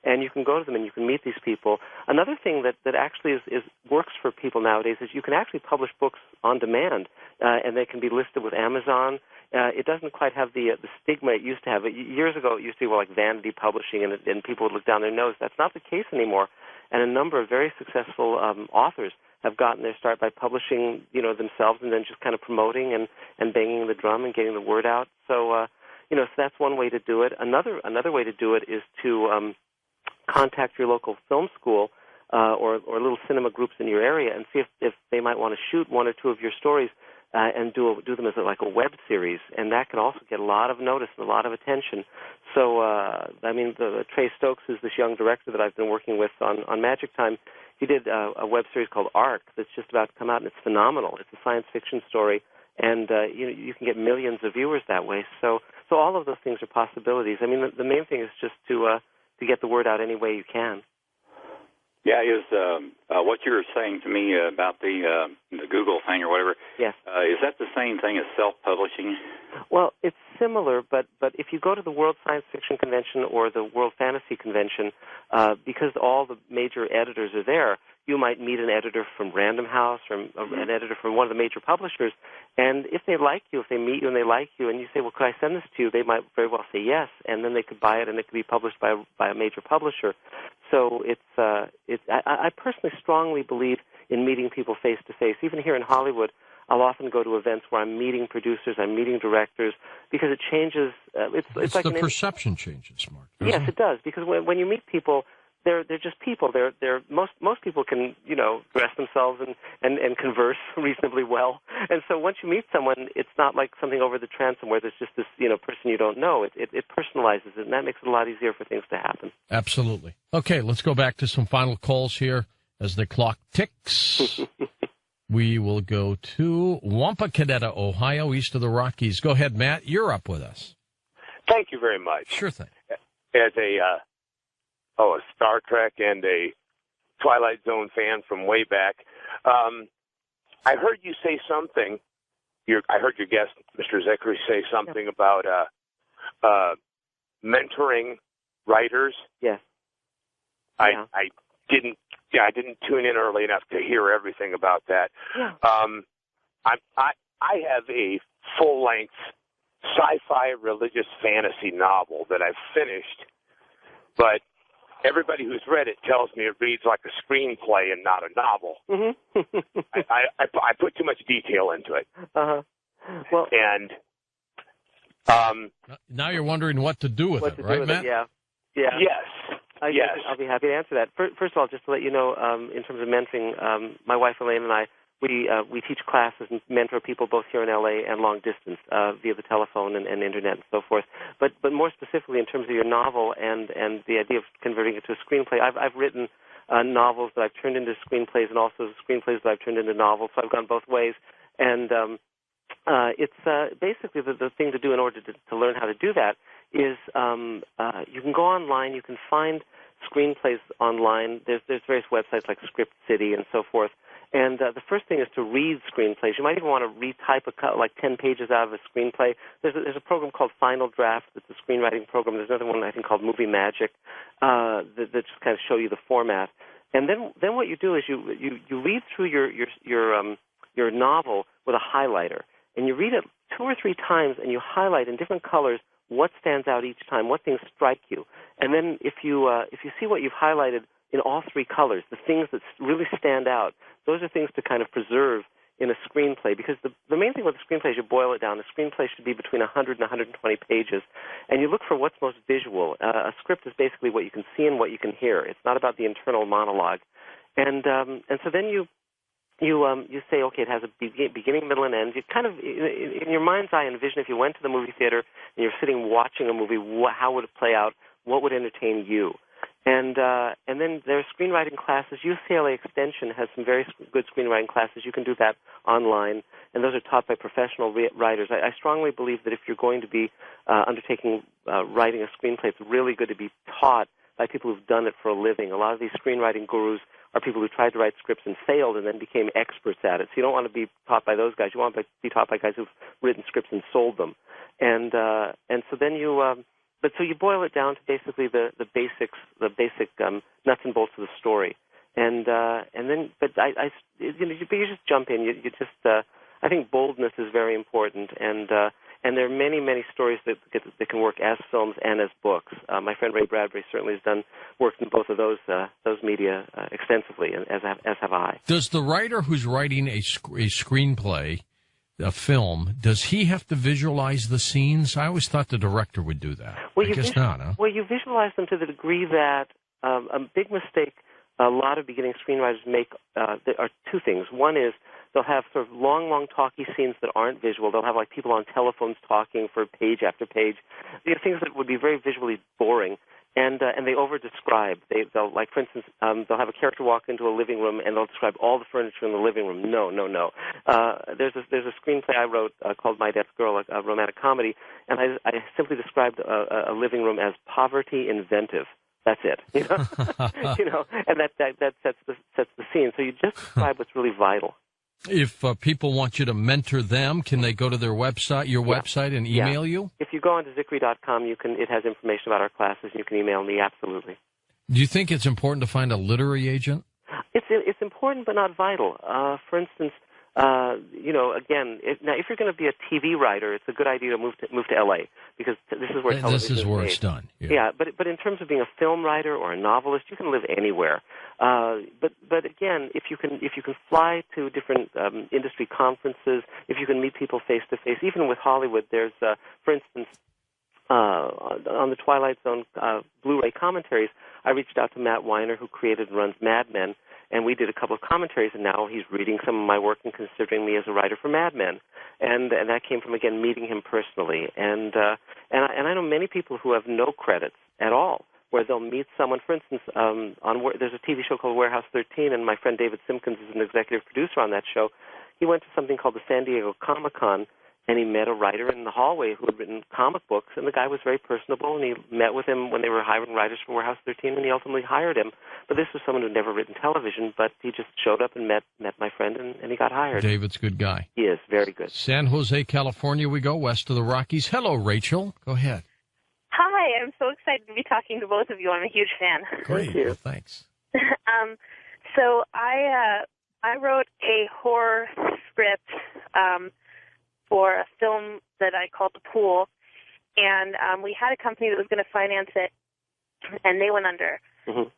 and you can go to them and you can meet these people. Another thing that actually works for people nowadays is you can actually publish books on demand, and they can be listed with Amazon. It doesn't quite have the stigma it used to have. Years ago, it used to be like vanity publishing, and people would look down their nose. That's not the case anymore. And a number of very successful authors have gotten their start by publishing, themselves, and then just kind of promoting and banging the drum and getting the word out. So, so that's one way to do it. Another way to do it is to contact your local film school or little cinema groups in your area and see if they might want to shoot one or two of your stories and do them as like a web series, and that can also get a lot of notice and a lot of attention. So, Trey Stokes is this young director that I've been working with on Magic Time. He did a web series called Arc that's just about to come out, and it's phenomenal. It's a science fiction story, and you can get millions of viewers that way. So all of those things are possibilities. I mean, the main thing is just to get the word out any way you can. Yeah, is what you were saying to me about the Google thing or whatever? Yes. Is that the same thing as self-publishing? Well, it's similar, but if you go to the World Science Fiction Convention or the World Fantasy Convention, because all the major editors are there, you might meet an editor from Random House or an editor from one of the major publishers, and if they like you, if they meet you and they like you, and you say, well, could I send this to you, they might very well say yes, and then they could buy it and it could be published by a major publisher. So I personally strongly believe in meeting people face to face. Even here in Hollywood, I'll often go to events where I'm meeting producers, I'm meeting directors, because it changes. It's like the perception changes, Mark. Yes, it does. Because when you meet people, they're just people. They're most people can dress themselves and converse reasonably well. And so once you meet someone, it's not like something over the transom where there's just this person you don't know. It personalizes it, and that makes it a lot easier for things to happen. Absolutely. Okay, let's go back to some final calls here as the clock ticks. We will go to Wampakadetta, Ohio, east of the Rockies. Go ahead, Matt. You're up with us. Thank you very much. Sure thing. As a Star Trek and a Twilight Zone fan from way back, I heard you say something. I heard your guest, Mr. Zechary, say something about mentoring writers. Yes. I didn't tune in early enough to hear everything about that. Yeah. I have a full-length sci-fi religious fantasy novel that I've finished, but everybody who's read it tells me it reads like a screenplay and not a novel. Mm-hmm. I put too much detail into it. Uh-huh. Well, and now you're wondering what to do with it, right, Matt? Yeah. Yes. Yes. I'll be happy to answer that. First of all, just to let you know, in terms of mentoring, my wife Elaine and I, we teach classes and mentor people both here in LA and long distance via the telephone and internet and so forth. But more specifically, in terms of your novel and the idea of converting it to a screenplay, I've written novels that I've turned into screenplays and also screenplays that I've turned into novels. So I've gone both ways, and it's basically the thing to do in order to learn how to do that is you can go online, you can find screenplays online. There's various websites like Script City and so forth. And the first thing is to read screenplays. You might even want to retype like 10 pages out of a screenplay. There's a program called Final Draft that's a screenwriting program. There's another one I think called Movie Magic that just kind of show you the format. And then what you do is you read through your novel with a highlighter, and you read it 2 or 3 times, and you highlight in different colors what stands out each time, what things strike you. And then if you see what you've highlighted in all 3 colors, the things that really stand out, those are things to kind of preserve in a screenplay, because the main thing with a screenplay is you boil it down. A screenplay should be between 100 and 120 pages, and you look for what's most visual. A script is basically what you can see and what you can hear. It's not about the internal monologue. And so then you say, okay, it has a beginning, middle, and end. You kind of, in your mind's eye, envision if you went to the movie theater and you're sitting watching a movie, how would it play out? What would entertain you? And then there are screenwriting classes. UCLA Extension has some very good screenwriting classes. You can do that online, and those are taught by professional writers. I strongly believe that if you're going to be undertaking writing a screenplay, it's really good to be taught by people who've done it for a living. A lot of these screenwriting gurus are people who tried to write scripts and failed and then became experts at it. So you don't want to be taught by those guys. You want to be taught by guys who've written scripts and sold them. And so then you But so you boil it down to basically the basic nuts and bolts of the story, and then you just jump in. You just I think boldness is very important, and there are many stories that can work as films and as books. My friend Ray Bradbury certainly has worked in both of those media extensively, as have I. Does the writer who's writing a screenplay, a film, does he have to visualize the scenes? I always thought the director would do that. Well, I guess not, huh? Well, you visualize them to the degree that a big mistake a lot of beginning screenwriters make are two things. One is they'll have sort of long talky scenes that aren't visual. They'll have like people on telephones talking for page after page. Things that would be very visually boring. And they over-describe. They'll, like, for instance, they'll have a character walk into a living room and they'll describe all the furniture in the living room. No. There's a screenplay I wrote called My Death Girl, a romantic comedy, and I simply described a living room as poverty inventive. That's it. And that sets the scene. So you just describe what's really vital. If people want you to mentor them, can they go to their website, website, and email you? If you go onto Zickery.com, it has information about our classes, and you can email me, absolutely. Do you think it's important to find a literary agent? It's important, but not vital. For instance, again, if you're going to be a TV writer, it's a good idea to move to L.A. because this is where television is made. It's done. Yeah, but in terms of being a film writer or a novelist, you can live anywhere. But again, if you can fly to different industry conferences, if you can meet people face to face, even with Hollywood, there's for instance on the Twilight Zone Blu-ray commentaries, I reached out to Matt Weiner, who created and runs Mad Men. And we did a couple of commentaries, and now he's reading some of my work and considering me as a writer for Mad Men. And that came from, again, meeting him personally. And I know many people who have no credits at all, where they'll meet someone. For instance, there's a TV show called Warehouse 13, and my friend David Simpkins is an executive producer on that show. He went to something called the San Diego Comic-Con, and he met a writer in the hallway who had written comic books, and the guy was very personable, and he met with him when they were hiring writers for Warehouse 13, and he ultimately hired him. But this was someone who had never written television, but he just showed up and met my friend, and he got hired. David's a good guy. He is, very good. San Jose, California we go, west of the Rockies. Hello, Rachel. Go ahead. Hi, I'm so excited to be talking to both of you. I'm a huge fan. Great. Thank you. Well, thanks. So I wrote a horror script for a film that I called The Pool, and we had a company that was going to finance it, and they went under. Mm-hmm.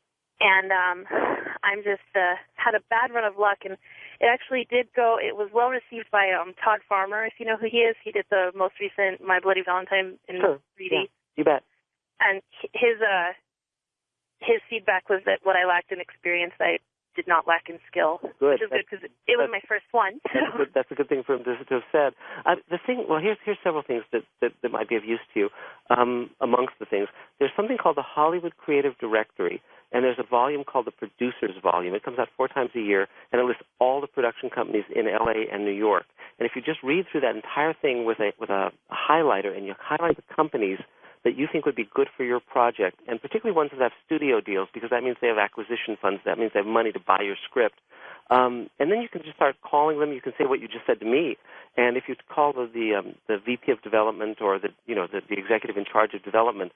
And I'm just had a bad run of luck, and it actually did go. It was well received by Todd Farmer, if you know who he is. He did the most recent My Bloody Valentine in 3D. Yeah, you bet. And his feedback was that what I lacked in experience, I did not lack in skill. Good. Which is good because it was my first one. So. That's a good thing for him to have said. Here's several things that might be of use to you. Amongst the things, there's something called the Hollywood Creative Directory, and there's a volume called the Producers Volume. It comes out 4 times a year, and it lists all the production companies in L.A. and New York. And if you just read through that entire thing with a highlighter, and you highlight the companies that you think would be good for your project, and particularly ones that have studio deals, because that means they have acquisition funds. That means they have money to buy your script. And then you can just start calling them. You can say what you just said to me. And if you call the VP of development or the executive in charge of development,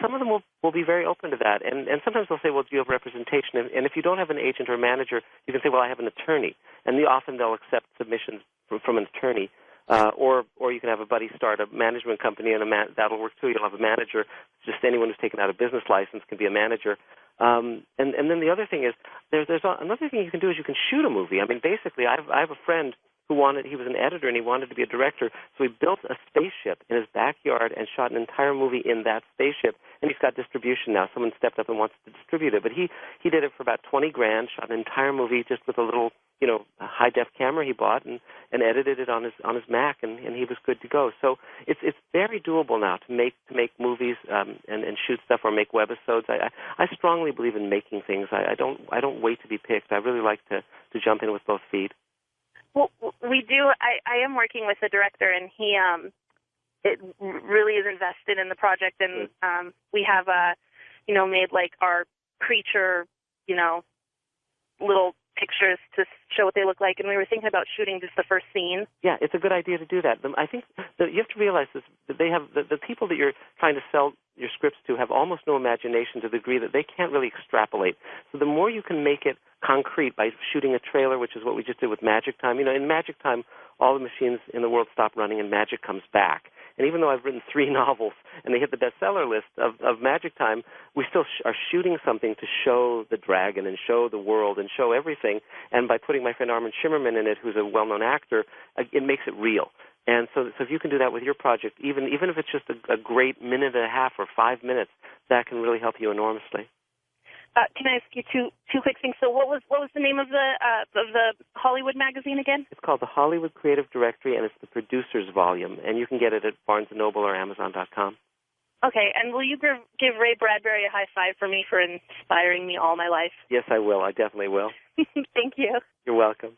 some of them will be very open to that. And sometimes they'll say, well, do you have representation? And if you don't have an agent or manager, you can say, well, I have an attorney. And often they'll accept submissions from an attorney. Or you can have a buddy start a management company, and that'll work too. You'll have a manager. Just anyone who's taken out a business license can be a manager. And then the other thing is, there's another thing you can do is you can shoot a movie. I mean, basically, I have a friend who he was an editor and he wanted to be a director, so he built a spaceship in his backyard and shot an entire movie in that spaceship, and he's got distribution now. Someone stepped up and wants to distribute it, but he did it for about $20,000, shot an entire movie just with a little, high def camera he bought and edited it on his Mac, and he was good to go. So it's very doable now to make movies and shoot stuff or make webisodes. I strongly believe in making things. I don't wait to be picked. I really like to jump in with both feet. Well, we do. I am working with a director, and he it really is invested in the project, and we have made like our creature, little pictures to show what they look like, and we were thinking about shooting just the first scene. Yeah, it's a good idea to do that. I think that you have to realize this, that they have the people that you're trying to sell your scripts to have almost no imagination to the degree that they can't really extrapolate. So the more you can make it concrete by shooting a trailer, which is what we just did with Magic Time. In Magic Time, all the machines in the world stop running and magic comes back. And even though I've written 3 novels and they hit the bestseller list of Magic Time, we still are shooting something to show the dragon and show the world and show everything. And by putting my friend Armin Shimmerman in it, who's a well-known actor, it makes it real. And so if you can do that with your project, even if it's just a great minute and a half or 5 minutes, that can really help you enormously. Can I ask you two quick things? So what was the name of the Hollywood magazine again? It's called the Hollywood Creative Directory, and it's the producer's volume, and you can get it at Barnes & Noble or Amazon.com. Okay, and will you give Ray Bradbury a high five for me for inspiring me all my life? Yes, I will. I definitely will. Thank you. You're welcome.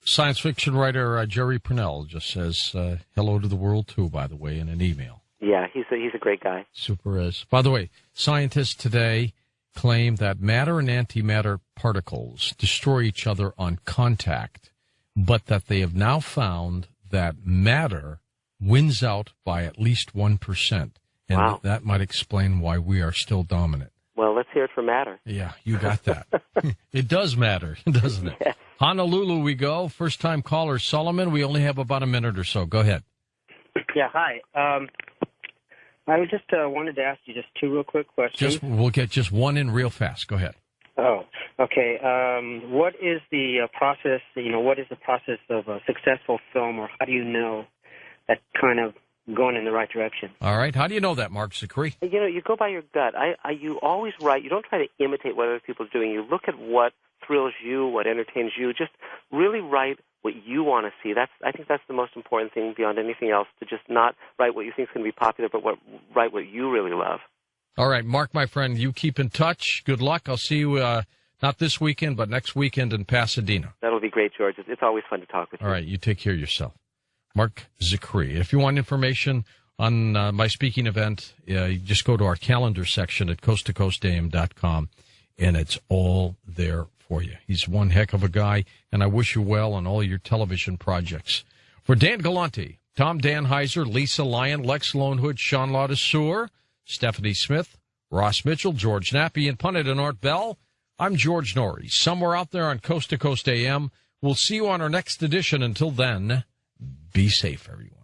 Science fiction writer Jerry Purnell just says hello to the world, too, by the way, in an email. Yeah, he's a great guy. Super is. By the way, scientists today claim that matter and antimatter particles destroy each other on contact, but that they have now found that matter wins out by at least 1%. And wow. That might explain why we are still dominant. Well, let's hear it for matter. Yeah, you got that. It does matter, doesn't it? Yes. Honolulu we go. First-time caller Solomon. We only have about a minute or so. Go ahead. Yeah, hi. I just wanted to ask you just 2 real quick questions. We'll get just one in real fast. Go ahead. Oh, okay. What is the process? What is the process of a successful film, or how do you know that kind of going in the right direction? All right. How do you know that, Mark Zicree? You go by your gut. You always write. You don't try to imitate what other people are doing. You look at what thrills you, what entertains you. Just really write what you want to see. I think that's the most important thing beyond anything else, to just not write what you think is going to be popular, but write what you really love. All right, Mark, my friend, you keep in touch. Good luck. I'll see you not this weekend, but next weekend in Pasadena. That'll be great, George. It's always fun to talk with you. All right, you take care of yourself. Mark Zicree. If you want information on my speaking event, you just go to our calendar section at coasttocoastam.com, and it's all there for you. He's one heck of a guy, and I wish you well on all your television projects. For Dan Galante, Tom Danheiser, Lisa Lyon, Lex Lonehood, Sean Laudesure, Stephanie Smith, Ross Mitchell, George Nappy, and Pundit and Art Bell, I'm George Norrie. Somewhere out there on Coast to Coast AM. We'll see you on our next edition. Until then, be safe, everyone.